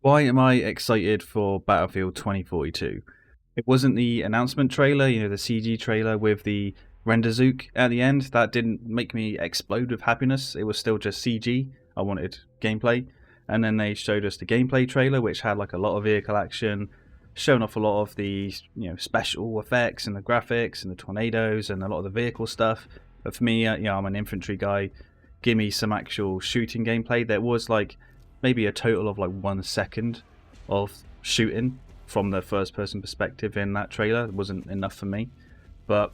Why am I excited for Battlefield 2042? It wasn't the announcement trailer, the CG trailer with the render zook at the end. That didn't make me explode with happiness. It was still just CG. I wanted gameplay. And then they showed us the gameplay trailer, which had like a lot of vehicle action, showing off a lot of the special effects and the graphics and the tornadoes and a lot of the vehicle stuff. But for me, I'm an infantry guy. Give me some actual shooting gameplay. There was like maybe a total of like 1 second of shooting from the first person perspective in that trailer. It wasn't enough for me. But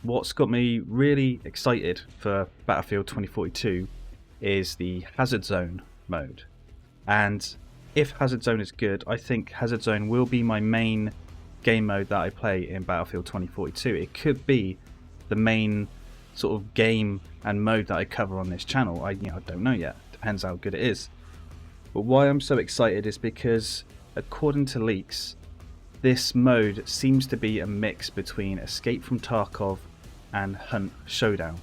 what's got me really excited for Battlefield 2042 is the Hazard Zone mode. And if Hazard Zone is good, I think Hazard Zone will be my main game mode that I play in Battlefield 2042. It could be the main sort of game and mode that I cover on this channel. I don't know yet. Depends how good it is. But why I'm so excited is because, according to leaks, this mode seems to be a mix between Escape from Tarkov and Hunt Showdown.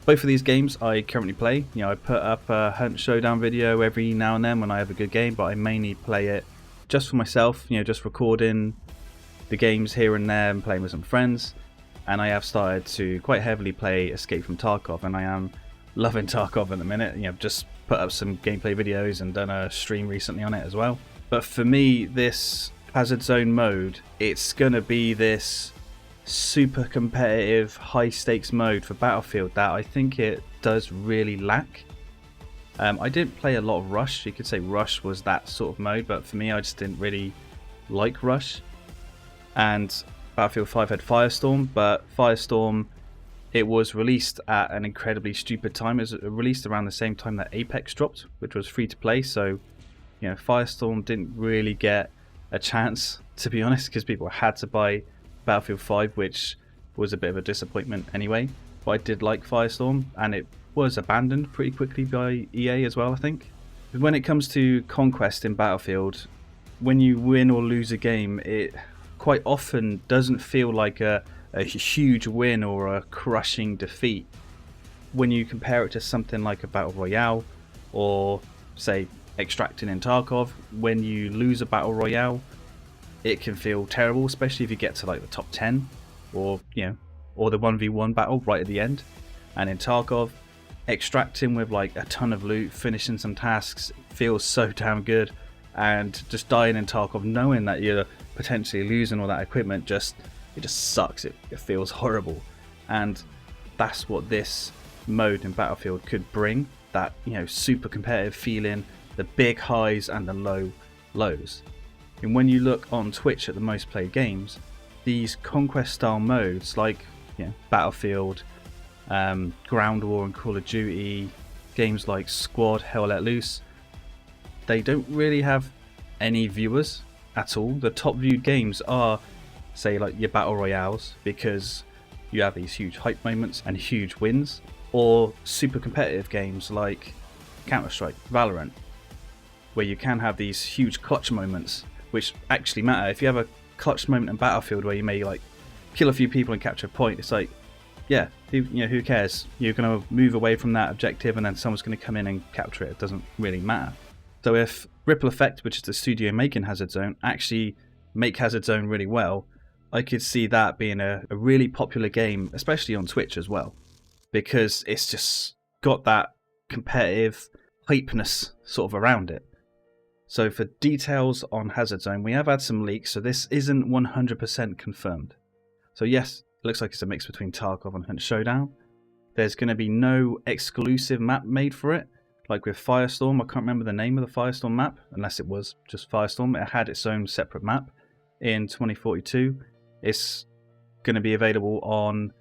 Both of these games I currently play. I put up a Hunt Showdown video every now and then when I have a good game, but I mainly play it just for myself, just recording the games here and there and playing with some friends. And I have started to quite heavily play Escape from Tarkov, and I am loving Tarkov at the minute. I've just put up some gameplay videos and done a stream recently on it as well. But for me, this Hazard Zone mode, it's gonna be this super competitive, high stakes mode for Battlefield that I think it does really lack. I didn't play a lot of Rush. You could say Rush was that sort of mode, but for me, I just didn't really like Rush. And Battlefield 5 had Firestorm, but Firestorm, it was released at an incredibly stupid time. It was released around the same time that Apex dropped, which was free to play. So, Firestorm didn't really get a chance, to be honest, because people had to buy Battlefield 5, which was a bit of a disappointment anyway. But I did like Firestorm, and it was abandoned pretty quickly by EA as well, I think. When it comes to Conquest in Battlefield, when you win or lose a game, it quite often doesn't feel like a huge win or a crushing defeat when you compare it to something like a Battle Royale or, say, Extracting in Tarkov. When you lose a Battle Royale, it can feel terrible, especially if you get to like the top 10 or the 1v1 battle right at the end. And in Tarkov, extracting with like a ton of loot, finishing some tasks, feels so damn good. And just dying in Tarkov knowing that you're potentially losing all that equipment, it just sucks. It feels horrible. And that's what this mode in Battlefield could bring, that super competitive feeling, the big highs and the low lows. And when you look on Twitch at the most played games, these conquest style modes like Battlefield, Ground War and Call of Duty, games like Squad, Hell Let Loose, they don't really have any viewers at all. The top viewed games are, say, like your Battle Royales, because you have these huge hype moments and huge wins, or super competitive games like Counter-Strike, Valorant, where you can have these huge clutch moments which actually matter. If you have a clutch moment in Battlefield where you may like kill a few people and capture a point, it's like, who cares? You're going to move away from that objective and then someone's going to come in and capture it. It doesn't really matter. So if Ripple Effect, which is the studio making Hazard Zone, actually make Hazard Zone really well, I could see that being a really popular game, especially on Twitch as well, because it's just got that competitive hypeness sort of around it. So for details on Hazard Zone, we have had some leaks, so this isn't 100% confirmed. So yes, it looks like it's a mix between Tarkov and Hunt Showdown. There's going to be no exclusive map made for it, like with Firestorm. I can't remember the name of the Firestorm map, unless it was just Firestorm. It had its own separate map in 2042. It's going to be available on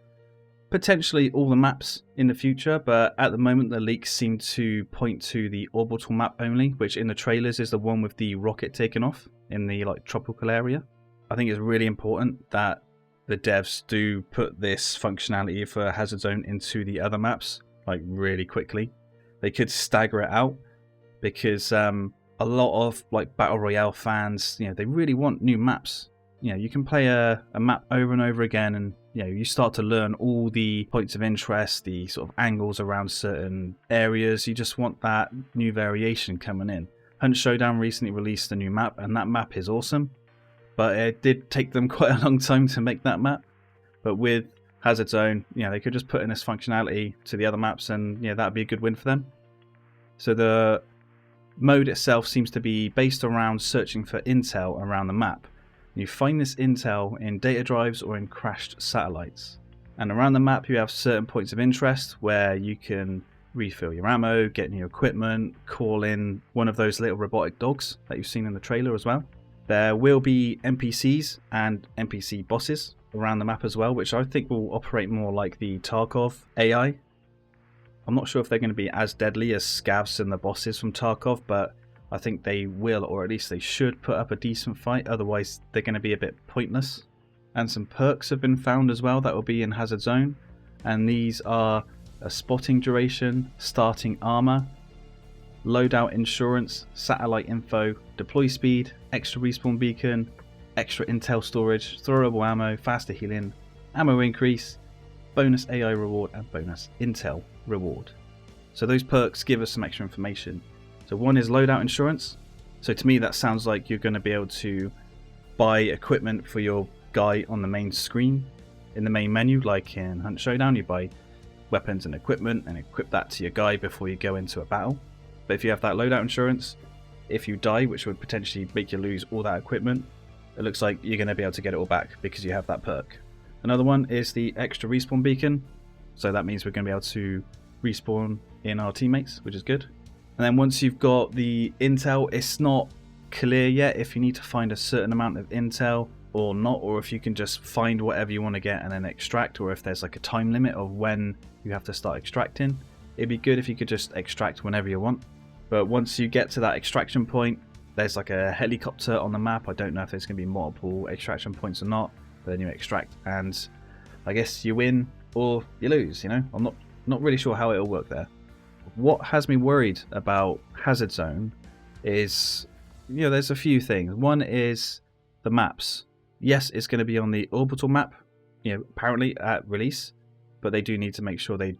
potentially all the maps in the future, but at the moment the leaks seem to point to the orbital map only, which in the trailers is the one with the rocket taken off in the tropical area. I think it's really important that the devs do put this functionality for Hazard Zone into the other maps really quickly. They could stagger it out, because a lot of Battle Royale fans, they really want new maps. You can play a map over and over again, and you start to learn all the points of interest, the sort of angles around certain areas. You just want that new variation coming in. Hunt Showdown recently released a new map, and that map is awesome, but it did take them quite a long time to make that map. But with Hazard Zone, they could just put in this functionality to the other maps, and that'd be a good win for them. So the mode itself seems to be based around searching for intel around the map. You find this intel in data drives or in crashed satellites. And around the map you have certain points of interest where you can refill your ammo, get new equipment, call in one of those little robotic dogs that you've seen in the trailer as well. There will be NPCs and NPC bosses around the map as well, which I think will operate more like the Tarkov AI. I'm not sure if they're going to be as deadly as scavs and the bosses from Tarkov, but I think they will, or at least they should, put up a decent fight, otherwise they're going to be a bit pointless. And some perks have been found as well that will be in Hazard Zone, and these are a spotting duration, starting armor, loadout insurance, satellite info, deploy speed, extra respawn beacon, extra intel storage, throwable ammo, faster healing, ammo increase, bonus AI reward, and bonus intel reward. So those perks give us some extra information. So one is loadout insurance. So to me that sounds like you're going to be able to buy equipment for your guy on the main screen in the main menu, like in Hunt Showdown. You buy weapons and equipment and equip that to your guy before you go into a battle. But if you have that loadout insurance, if you die, which would potentially make you lose all that equipment, it looks like you're going to be able to get it all back because you have that perk. Another one is the extra respawn beacon. So that means we're going to be able to respawn in our teammates, which is good. And then once you've got the intel, it's not clear yet if you need to find a certain amount of intel or not, or if you can just find whatever you want to get and then extract, or if there's like a time limit of when you have to start extracting. It'd be good if you could just extract whenever you want. But once you get to that extraction point, there's like a helicopter on the map. I don't know if there's going to be multiple extraction points or not, but then you extract and I guess you win or you lose, I'm not really sure how it'll work there. What has me worried about Hazard Zone is, there's a few things. One is the maps. Yes, it's going to be on the orbital map, apparently at release, but they do need to make sure they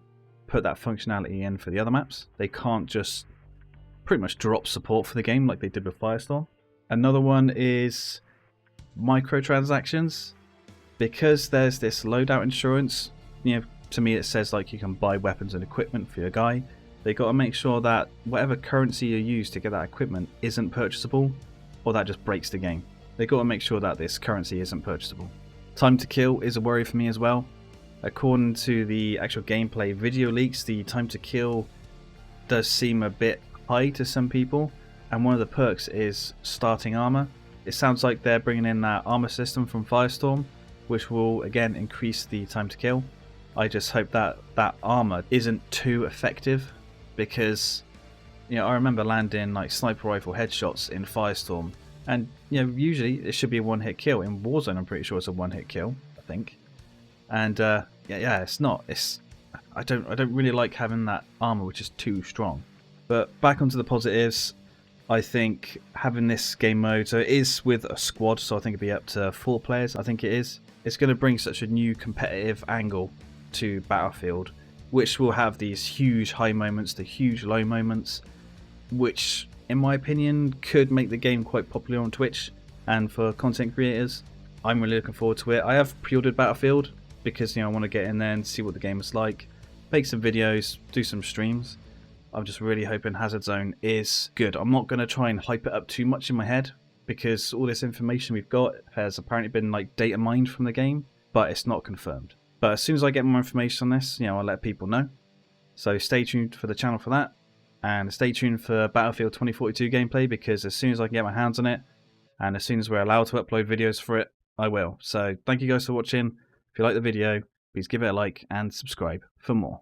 put that functionality in for the other maps. They can't just pretty much drop support for the game like they did with Firestorm. Another one is microtransactions. Because there's this loadout insurance, to me it says like you can buy weapons and equipment for your guy. They got to make sure that whatever currency you use to get that equipment isn't purchasable, or that just breaks the game. They got to make sure that this currency isn't purchasable. Time to kill is a worry for me as well. According to the actual gameplay video leaks, the time to kill does seem a bit high to some people, and one of the perks is starting armor. It sounds like they're bringing in that armor system from Firestorm, which will again increase the time to kill. I just hope that that armor isn't too effective, because I remember landing like sniper rifle headshots in Firestorm, and usually it should be a one-hit kill. In Warzone I'm pretty sure it's a one-hit kill, I think. And it's not. I don't really like having that armor which is too strong. But back onto the positives, I think having this game mode, so it is with a squad, so I think it'd be up to 4 players, I think it is. It's going to bring such a new competitive angle to Battlefield, which will have these huge high moments, the huge low moments, which in my opinion could make the game quite popular on Twitch and for content creators. I'm really looking forward to it. I have pre-ordered Battlefield because I want to get in there and see what the game is like, make some videos, do some streams. I'm just really hoping Hazard Zone is good. I'm not going to try and hype it up too much in my head, because all this information we've got has apparently been like data mined from the game, but it's not confirmed. But as soon as I get more information on this, I'll let people know. So stay tuned for the channel for that, and stay tuned for Battlefield 2042 gameplay, because as soon as I can get my hands on it, and as soon as we're allowed to upload videos for it, I will. So thank you guys for watching. If you like the video, please give it a like and subscribe for more.